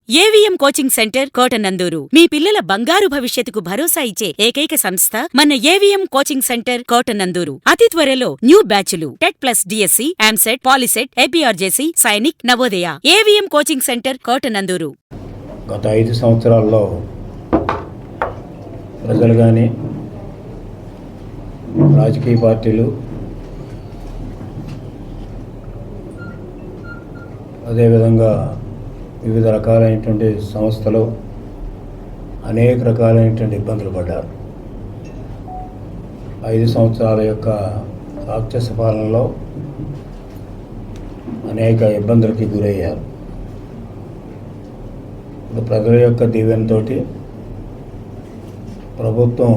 AVM coaching centre Kotananduru మీ పిల్లల బంగారు భవిష్యత్తుకు భరోసా ఇచ్చే ఏకైక సంస్థ మన ఏవిఎం కోచింగ్ సెంటర్ కోటనందూరు. అతి త్వరలో న్యూ బ్యాచ్లు TET plus DSC, EAMCET, POLYCET, APRJC, Sainik, Navodaya. AVM coaching centre Kotananduru. గత 5 సంవత్సరాల్లో ప్రజలు కానీ రాజకీయ పార్టీలు అదేవిధంగా వివిధ రకాలైనటువంటి సంస్థలు అనేక రకాలైనటువంటి ఇబ్బందులు పడ్డారు. 5 సంవత్సరాల యొక్క రాక్షస పాలనలో అనేక ఇబ్బందులకి గురయ్యారు. ఇప్పుడు ప్రజల యొక్క దీవెనతో ప్రభుత్వం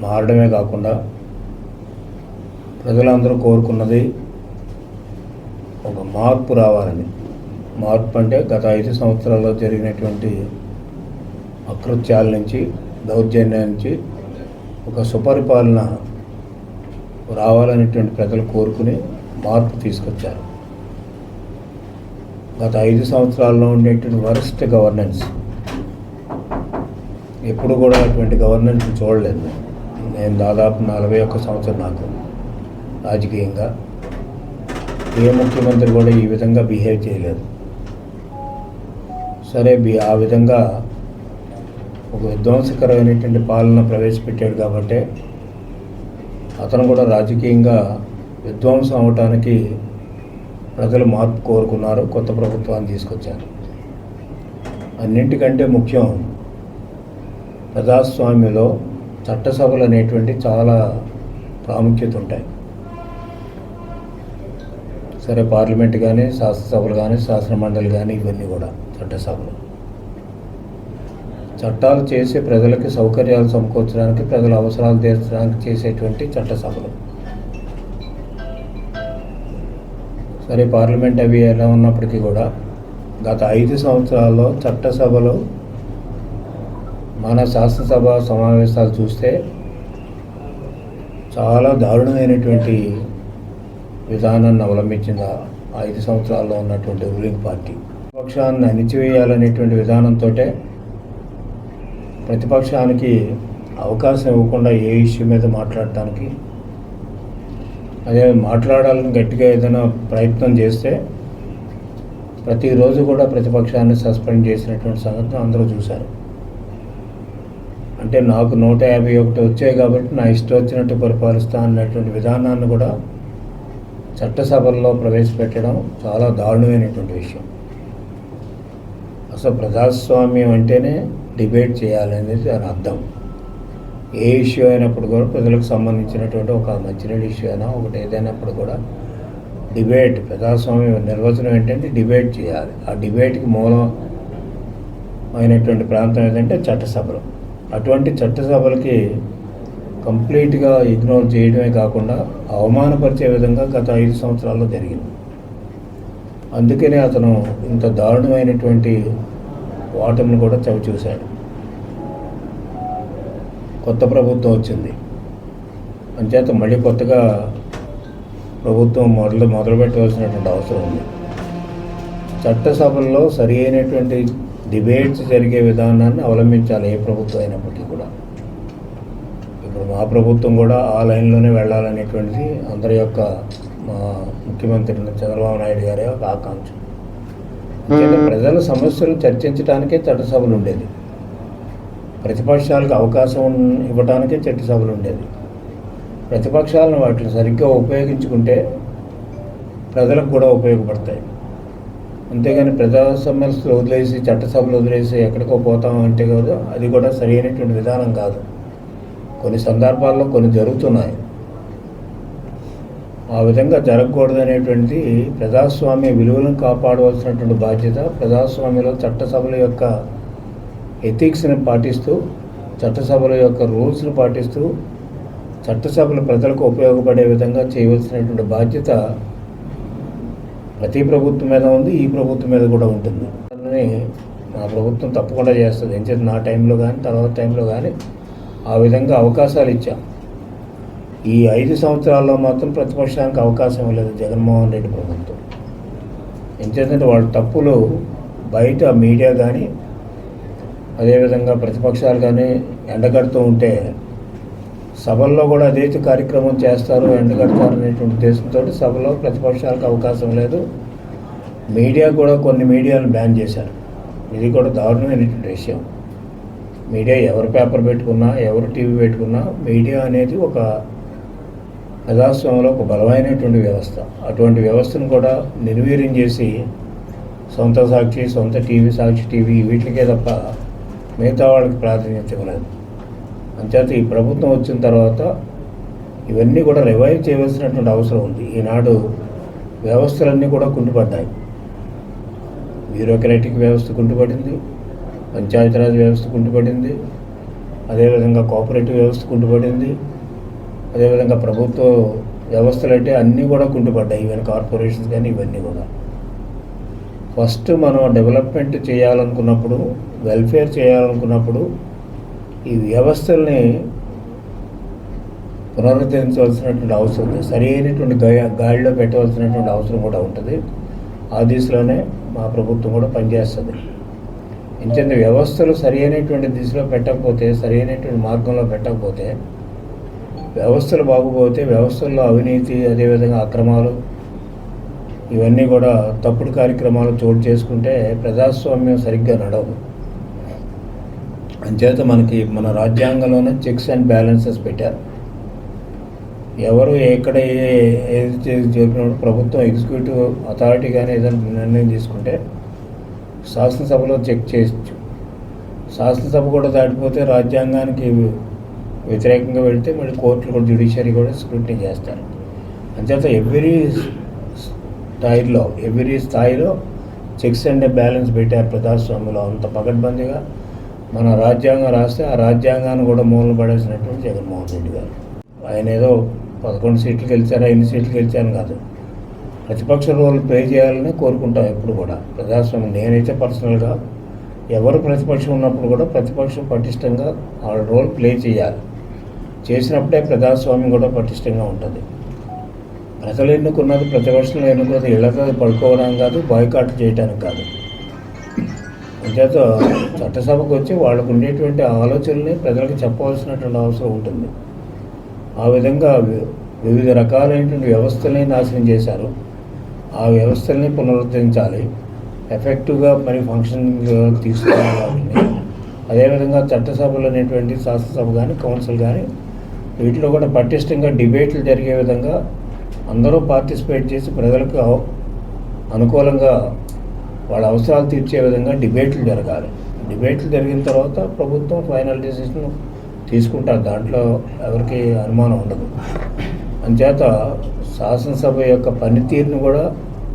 మారడమే కాకుండా ప్రజలందరూ కోరుకున్నది ఒక మార్పు రావాలని. మార్పు అంటే గత 5 సంవత్సరాల్లో జరిగినటువంటి అకృత్యాల నుంచి, దౌర్జన్యం నుంచి ఒక సుపరిపాలన రావాలనేటువంటి ప్రజలు కోరుకుని మార్పు తీసుకొచ్చారు. గత 5 సంవత్సరాల్లో ఉండేటువంటి వరస్ట్ గవర్నెన్స్, ఎప్పుడు కూడా అటువంటి గవర్నెన్స్ చూడలేదు. నేను దాదాపు 41 సంవత్సరం నాకు రాజకీయంగా ఏ ముఖ్యమంత్రి కూడా ఈ విధంగా బిహేవ్ చేయలేదు. సరే, ఆ విధంగా ఒక విధ్వంసకరమైనటువంటి పాలన ప్రవేశపెట్టాడు కాబట్టి అతను కూడా రాజకీయంగా విధ్వంసం అవటానికి ప్రజలు మార్పు కోరుకున్నారు, కొత్త ప్రభుత్వాన్ని తీసుకొచ్చారు. అన్నింటికంటే ముఖ్యం, ప్రజాస్వామ్యంలో చట్టసభలు అనేటువంటి చాలా ప్రాముఖ్యత ఉంటాయి. సరే, పార్లమెంట్ కానీ, శాసనసభలు కానీ, శాసనమండలి కానీ, ఇవన్నీ కూడా చట్టసభలు. చట్టాలు చేసి ప్రజలకి సౌకర్యాలు సమకూర్చడానికి, ప్రజల అవసరాలు తీర్చడానికి చేసేటువంటి చట్టసభలు. సరే, పార్లమెంట్ అవి ఎలా ఉన్నప్పటికీ కూడా గత 5 సంవత్సరాల్లో చట్టసభలు, మన శాసనసభ సమావేశాలు చూస్తే చాలా దారుణమైనటువంటి విధానాన్ని అవలంబించింది 5 సంవత్సరాల్లో ఉన్నటువంటి రూలింగ్ పార్టీ. ప్రతిపక్షాన్ని అణిచివేయాలనేటువంటి విధానంతో ప్రతిపక్షానికి అవకాశం ఇవ్వకుండా ఏ ఇష్యూ మీద మాట్లాడటానికి, అదే మాట్లాడాలని గట్టిగా ఏదైనా ప్రయత్నం చేస్తే ప్రతిరోజు కూడా ప్రతిపక్షాన్ని సస్పెండ్ చేసినటువంటి సంగతి అందరూ చూశారు. అంటే నాకు 151 వచ్చాయి కాబట్టి నా ఇష్టం వచ్చినట్టు పరిపాలిస్తా అన్నటువంటి విధానాన్ని కూడా చట్టసభల్లో ప్రవేశపెట్టడం చాలా దారుణమైనటువంటి విషయం. అసలు ప్రజాస్వామ్యం అంటేనే డిబేట్ చేయాలనేది దాని అర్థం. ఏ ఇష్యూ అయినప్పుడు కూడా ప్రజలకు సంబంధించినటువంటి ఒక మంచినీటి ఇష్యూ అయినా ఒకటి ఏదైనప్పుడు కూడా డిబేట్, ప్రజాస్వామ్యం నిర్వచనం ఏంటంటే డిబేట్ చేయాలి. ఆ డిబేట్కి మూలమైనటువంటి ప్రాంతం ఏదంటే చట్టసభలు. అటువంటి చట్టసభలకి కంప్లీట్గా ఇగ్నోర్ చేయడమే కాకుండా అవమానపరిచే విధంగా గత 5 సంవత్సరాల్లో జరిగింది. అందుకనే అతను ఇంత దారుణమైనటువంటి ఓటమిని కూడా చవిచూశాడు. కొత్త ప్రభుత్వం వచ్చింది, అంచేత మళ్ళీ కొత్తగా ప్రభుత్వం మొదలు పెట్టవలసినటువంటి అవసరం ఉంది. చట్టసభల్లో సరి అయినటువంటి డిబేట్స్ జరిగే విధానాన్ని అవలంబించాలి ఏ ప్రభుత్వం అయినప్పటికీ కూడా. ఇప్పుడు మా ప్రభుత్వం కూడా ఆ లైన్లోనే వెళ్ళాలనేటువంటిది అందరి యొక్క మా ముఖ్యమంత్రి చంద్రబాబు నాయుడు గారి యొక్క ఆకాంక్ష. ప్రజల సమస్యలు చర్చించడానికే చట్టసభలు ఉండేది, ప్రతిపక్షాలకు అవకాశం ఇవ్వడానికే చట్టసభలు ఉండేది. ప్రతిపక్షాలను వాటిని సరిగ్గా ఉపయోగించుకుంటే ప్రజలకు కూడా ఉపయోగపడతాయి. అంతేగాని ప్రజా సమస్యలు వదిలేసి చట్టసభలు వదిలేసి ఎక్కడికో పోతాం అంటే కాదు, అది కూడా సరైనటువంటి విధానం కాదు. కొన్ని సందర్భాల్లో కొన్ని జరుగుతున్నాయి, ఆ విధంగా జరగకూడదు అనేటువంటిది. ప్రజాస్వామ్య విలువలను కాపాడవలసినటువంటి బాధ్యత ప్రజాస్వామ్యంలో చట్టసభల యొక్క ఎథిక్స్ని పాటిస్తూ, చట్టసభల యొక్క రూల్స్ని పాటిస్తూ, చట్టసభలు ప్రజలకు ఉపయోగపడే విధంగా చేయవలసినటువంటి బాధ్యత ప్రతి ప్రభుత్వం మీద ఉంది, ఈ ప్రభుత్వం మీద కూడా ఉంటుంది. మా ప్రభుత్వం తప్పకుండా చేస్తుంది. ఎందుకంటే నా టైంలో కానీ తర్వాత టైంలో కానీ ఆ విధంగా అవకాశాలు ఇచ్చాం. ఈ 5 సంవత్సరాల్లో మాత్రం ప్రతిపక్షానికి అవకాశం ఇవ్వలేదు జగన్మోహన్ రెడ్డి ప్రభుత్వం. ఎందుకంటే వాళ్ళ తప్పులు బయట మీడియా కానీ అదేవిధంగా ప్రతిపక్షాలు కానీ ఎండగడుతూ ఉంటే సభల్లో కూడా అదే కార్యక్రమం చేస్తారు, ఎండగడతారు అనేటువంటి ఉద్దేశంతో సభలో ప్రతిపక్షాలకు అవకాశం లేదు. మీడియా కూడా కొన్ని మీడియాను బ్యాన్ చేశారు. ఇది కూడా దారుణమైనటువంటి విషయం. మీడియా ఎవరు పేపర్ పెట్టుకున్నా, ఎవరు టీవీ పెట్టుకున్నా, మీడియా అనేది ఒక ప్రజాస్వామ్యంలో ఒక బలమైనటువంటి వ్యవస్థ. అటువంటి వ్యవస్థను కూడా నిర్వీర్యం చేసి సొంత సాక్షి, సొంత టీవీ, సాక్షి టీవీ వీటికే తప్ప మిగతా వాళ్ళకి ప్రాధాన్యత ఇవ్వలేదు. అంచేత ఈ ప్రభుత్వం వచ్చిన తర్వాత ఇవన్నీ కూడా రివైవ్ చేయవలసినటువంటి అవసరం ఉంది. ఈనాడు వ్యవస్థలన్నీ కూడా కుంటుపడ్డాయి. బ్యూరోక్రాటిక్ వ్యవస్థ కుంటుపడింది, పంచాయతీరాజ్ వ్యవస్థ కుంటుపడింది, అదేవిధంగా కోఆపరేటివ్ వ్యవస్థ కుంటుపడింది, అదేవిధంగా ప్రభుత్వ వ్యవస్థలు అంటే అన్నీ కూడా కుంటుపడ్డాయి. ఈవెన్ కార్పొరేషన్స్ కానీ ఇవన్నీ కూడా. ఫస్ట్ మనం డెవలప్మెంట్ చేయాలనుకున్నప్పుడు, వెల్ఫేర్ చేయాలనుకున్నప్పుడు ఈ వ్యవస్థల్ని పునరుద్ధరించవలసినటువంటి అవసరం ఉంది. సరి అయినటువంటి గాడిలో పెట్టవలసినటువంటి అవసరం కూడా ఉంటుంది. ఆ దిశలోనే మా ప్రభుత్వం కూడా పనిచేస్తుంది. ఎందుకంటే వ్యవస్థలు సరి అయినటువంటి దిశలో పెట్టకపోతే, సరి అయినటువంటి మార్గంలో పెట్టకపోతే, వ్యవస్థలు బాగుపోతే, వ్యవస్థల్లో అవినీతి, అదేవిధంగా అక్రమాలు, ఇవన్నీ కూడా తప్పుడు కార్యక్రమాలు చోటు చేసుకుంటే ప్రజాస్వామ్యం సరిగ్గా నడవదు. అంచేత మనకి మన రాజ్యాంగంలోనే చెక్స్ అండ్ బ్యాలెన్సెస్ పెట్టారు. ఎవరు ఎక్కడ ఏది చెప్పినప్పుడు ప్రభుత్వం ఎగ్జిక్యూటివ్ అథారిటీ కానీ ఏదైనా నిర్ణయం తీసుకుంటే శాసనసభలో చెక్ చేయొచ్చు. శాసనసభ కూడా దాటిపోతే రాజ్యాంగానికి వ్యతిరేకంగా వెళితే మళ్ళీ కోర్టులు కూడా, జ్యుడిషియరీ కూడా స్క్రూటినీ చేస్తారు. అంచేత ఎవ్రీ స్థాయిలో చెక్స్ అండ్ బ్యాలెన్స్ పెట్టారు ప్రజాస్వామ్యంలో. అంత పకడ్బందీగా మన రాజ్యాంగం రాస్తే ఆ రాజ్యాంగాన్ని కూడా మూలన పడేసినటువంటి జగన్మోహన్ రెడ్డి గారు. ఆయన ఏదో 11 సీట్లు గెలిచారా, 8 సీట్లు గెలిచాను కాదు, ప్రతిపక్ష రోల్ ప్లే చేయాలని కోరుకుంటాం ఎప్పుడు కూడా ప్రజాస్వామ్యం. నేనైతే పర్సనల్గా ఎవరు ప్రతిపక్షం ఉన్నప్పుడు కూడా ప్రతిపక్షం పటిష్టంగా ఆ రోల్ ప్లే చేయాలి. చేసినప్పుడే ప్రజాస్వామ్యం కూడా పటిష్టంగా ఉంటుంది. ప్రజలు ఎన్నుకున్నది, ప్రతిపక్షంలో ఎన్నుకున్నది ఇళ్లతో పడుకోవడానికి కాదు, బాయ్కాట్ చేయడానికి కాదు. అంచేత చట్టసభకు వచ్చి వాళ్ళకు ఉండేటువంటి ఆలోచనల్ని ప్రజలకు చెప్పవలసినటువంటి అవసరం ఉంటుంది. ఆ విధంగా వివిధ రకాలైనటువంటి వ్యవస్థల్ని నాశనం చేశారు. ఆ వ్యవస్థల్ని పునరుద్ధరించాలి, ఎఫెక్టివ్గా మరి ఫంక్షనింగ్ తీసుకోవాలి. అదేవిధంగా చట్టసభలు అనేటువంటి శాసనసభ కానీ, కౌన్సిల్ కానీ వీటిలో కూడా పటిష్టంగా డిబేట్లు జరిగే విధంగా అందరూ పార్టిసిపేట్ చేసి ప్రజలకు అనుకూలంగా వాళ్ళ అవసరాలు తీర్చే విధంగా డిబేట్లు జరగాలి. డిబేట్లు జరిగిన తర్వాత ప్రభుత్వం ఫైనల్ డెసిషన్ తీసుకుంటారు. దాంట్లో ఎవరికి అనుమానం ఉండదు. అంచేత శాసనసభ యొక్క పనితీరును కూడా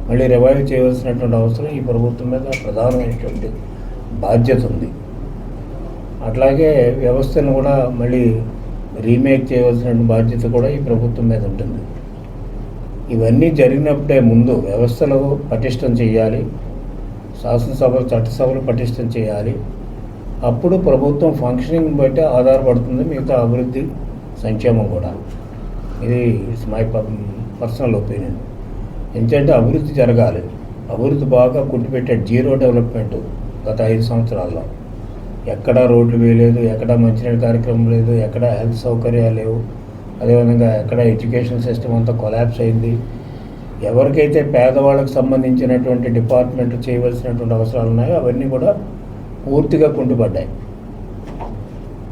మళ్ళీ రివైవ్ చేయవలసినటువంటి అవసరం ఈ ప్రభుత్వం మీద ప్రధానమైనటువంటి బాధ్యత ఉంది. అట్లాగే వ్యవస్థను కూడా మళ్ళీ రీమేక్ చేయవలసిన బాధ్యత కూడా ఈ ప్రభుత్వం మీద ఉంటుంది. ఇవన్నీ జరిగినప్పుడే ముందు వ్యవస్థలు పటిష్టం చేయాలి, శాసనసభలు, చట్టసభలు పటిష్టం చేయాలి. అప్పుడు ప్రభుత్వం ఫంక్షనింగ్ బట్టి ఆధారపడుతుంది మిగతా అభివృద్ధి, సంక్షేమం కూడా. ఇది ఇట్స్ మై పర్సనల్ ఒపీనియన్. ఎందుకంటే అభివృద్ధి జరగాలి. అభివృద్ధి బాగా కుంటిపెట్టాడు. జీరో డెవలప్మెంట్ గత 5 సంవత్సరాల్లో. ఎక్కడా రోడ్లు వేయలేదు, ఎక్కడా మంచినీళ్ళ కార్యక్రమం లేదు, ఎక్కడ హెల్త్ సౌకర్యాలు లేవు. అదేవిధంగా ఎక్కడ ఎడ్యుకేషన్ సిస్టమ్ అంతా కొలాప్స్ అయింది. ఎవరికైతే పేదవాళ్ళకు సంబంధించినటువంటి డిపార్ట్మెంట్ చేయవలసినటువంటి అవసరాలు ఉన్నాయో అవన్నీ కూడా పూర్తిగా కుంటుపడ్డాయి.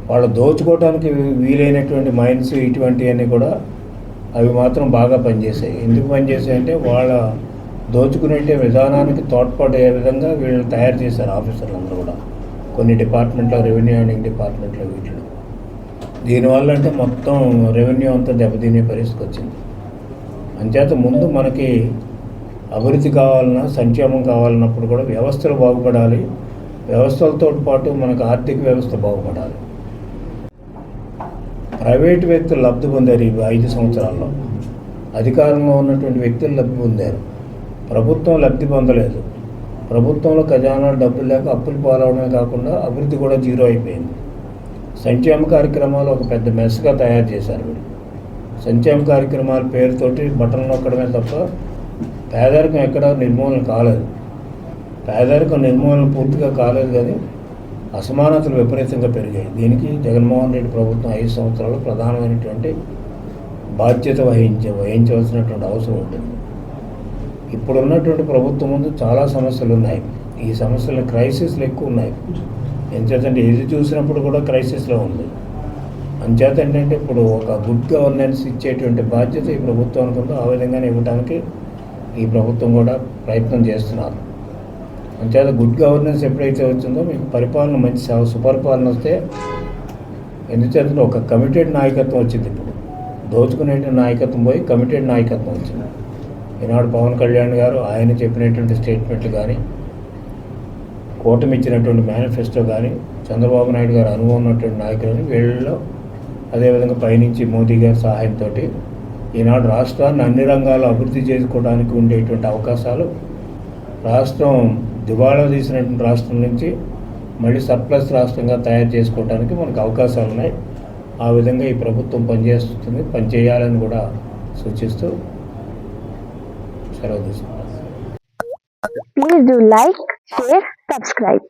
వాళ్ళు దోచుకోవడానికి వీలైనటువంటి మైన్స్ ఇటువంటివన్నీ కూడా అవి మాత్రం బాగా పనిచేసాయి. ఎందుకు పనిచేసాయి అంటే వాళ్ళ దోచుకునే విధానానికి తోడ్పడే విధంగా వీళ్ళని తయారు చేశారు ఆఫీసర్లు అందరూ కూడా. కొన్ని డిపార్ట్మెంట్లో, రెవెన్యూ ఎర్నింగ్ డిపార్ట్మెంట్లో వీటిలో. దీనివల్ల అంటే మొత్తం రెవెన్యూ అంతా దెబ్బతినే పరిస్థితికి వచ్చింది. అంచేత ముందు మనకి అభివృద్ధి కావాలన్నా, సంక్షేమం కావాలన్నప్పుడు కూడా వ్యవస్థలు బాగుపడాలి. వ్యవస్థలతో పాటు మనకు ఆర్థిక వ్యవస్థ బాగుపడాలి. ప్రైవేటు వ్యక్తులు లబ్ధి పొందారు ఈ 5 సంవత్సరాల్లో. అధికారంలో ఉన్నటువంటి వ్యక్తులు లబ్ధి పొందారు, ప్రభుత్వం లబ్ధి పొందలేదు. ప్రభుత్వంలో ఖజానా డబ్బులు లేక అప్పులు పాలవడమే కాకుండా అభివృద్ధి కూడా జీరో అయిపోయింది. సంక్షేమ కార్యక్రమాలు ఒక పెద్ద మెస్గా తయారు చేశారు వీళ్ళు. సంక్షేమ కార్యక్రమాల పేరుతోటి బటన్ నొక్కడమే తప్ప పేదరికం ఎక్కడా నిర్మూలన కాలేదు. పేదరికం నిర్మూలన పూర్తిగా కాలేదు, కానీ అసమానతలు విపరీతంగా పెరిగాయి. దీనికి జగన్మోహన్ రెడ్డి ప్రభుత్వం 5 సంవత్సరాలు ప్రధానమైనటువంటి బాధ్యత వహించవలసినటువంటి అవసరం ఉంటుంది. ఇప్పుడున్నటువంటి ప్రభుత్వం ముందు చాలా సమస్యలు ఉన్నాయి. ఈ సమస్యలు క్రైసిస్లు ఎక్కువ ఉన్నాయి. ఎంచేతంటే ఏది చూసినప్పుడు కూడా క్రైసిస్లో ఉంది. అంచేత ఏంటంటే ఇప్పుడు ఒక గుడ్ గవర్నెన్స్ ఇచ్చేటువంటి బాధ్యత ఈ ప్రభుత్వానికి ఉందో ఆ విధంగానే ఇవ్వడానికి ఈ ప్రభుత్వం కూడా ప్రయత్నం చేస్తున్నారు. అంచేత గుడ్ గవర్నెన్స్ ఎప్పుడైతే వచ్చిందో మీకు పరిపాలన మంచి సుపరిపాలన వస్తే, ఎందుచేతంటే ఒక కమిటెడ్ నాయకత్వం వచ్చింది. ఇప్పుడు దోచుకునే నాయకత్వం పోయి కమిటెడ్ నాయకత్వం వచ్చింది. ఈనాడు పవన్ కళ్యాణ్ గారు ఆయన చెప్పినటువంటి స్టేట్మెంట్లు కానీ, కూటమి ఇచ్చినటువంటి మేనిఫెస్టో కానీ, చంద్రబాబు నాయుడు గారు అనుభవం ఉన్నటువంటి నాయకులని వీళ్ళలో, అదేవిధంగా పైనుంచి మోదీ గారి సహాయంతో ఈనాడు రాష్ట్రాన్ని అన్ని రంగాల్లో అభివృద్ధి చేసుకోవడానికి ఉండేటువంటి అవకాశాలు, రాష్ట్రం దివాళా తీసినటువంటి రాష్ట్రం నుంచి మళ్ళీ సర్ప్లస్ రాష్ట్రంగా తయారు చేసుకోవడానికి మనకు అవకాశాలు ఉన్నాయి. ఆ విధంగా ఈ ప్రభుత్వం పనిచేయాలని కూడా సూచిస్తూ సెలవు తీసుకుంటాం. Please do like, share, subscribe.